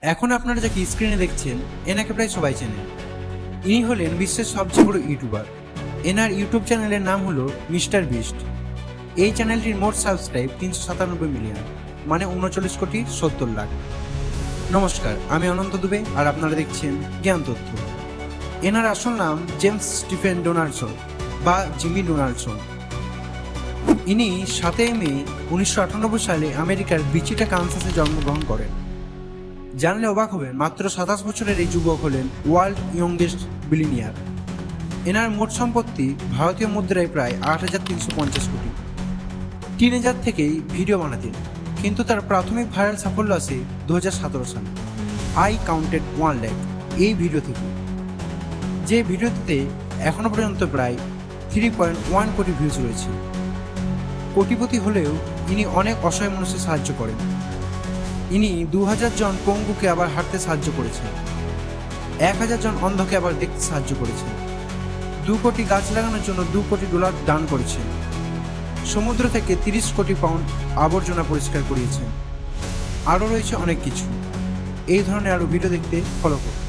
এখন আপনারা যাকে স্ক্রিনে দেখছেন এনাকে প্রায় সবাই চেনেন। ইনি হলেন বিশ্বের সবচেয়ে বড় ইউটিউবার। এনার ইউটিউব চ্যানেলের নাম হলো মিস্টার বিস্ট। এই চ্যানেলটির মোট সাবস্ক্রাইব 397 মিলিয়ন, মানে 39,70,00,000। নমস্কার, আমি অনন্ত দুবে আর আপনারা দেখছেন জ্ঞান তথ্য। এনার আসল নাম জেমস স্টিফেন ডোনাল্ডসন বা জিমি ডোনাল্ডসন। ইনি 7 মে 1998 সালে আমেরিকার বিচিটা কানসাসে জন্মগ্রহণ করেন। জানলে অবাক হবেন, মাত্র 27 বছরের এই যুবক হলেন ওয়ার্ল্ড ইয়ংগেস্ট বিলিনিয়ার। এনার মোট সম্পত্তি ভারতীয় মুদ্রায় প্রায় 8,350 কোটি। টিনেজার থেকেই ভিডিও বানাতেন, কিন্তু তার প্রাথমিক ভাইরাল সাফল্য আসে 2017 সালে আই কাউন্টেড 1 লাখ এই ভিডিও থেকে, যে ভিডিওটিতে এখনো পর্যন্ত প্রায় 3.1 কোটি ভিউজ রয়েছে। কোটিপতি হলেও ইনি অনেক অসহায় মানুষের সাহায্য করেন। ইনি 2000 জন পঙ্গুকে আবার হাঁটতে সাহায্য করেছেন, 1000 জন অন্ধকে আবার দেখতে সাহায্য করেছেন, 2 কোটি গাছ লাগানোর জন্য $2 কোটি দান করেছেন, সমুদ্র থেকে 30 কোটি পাউন্ড আবর্জনা পরিষ্কার করিয়েছেন। আরও রয়েছে অনেক কিছু। এই ধরনের আরও ভিডিও দেখতে ফলো করুন।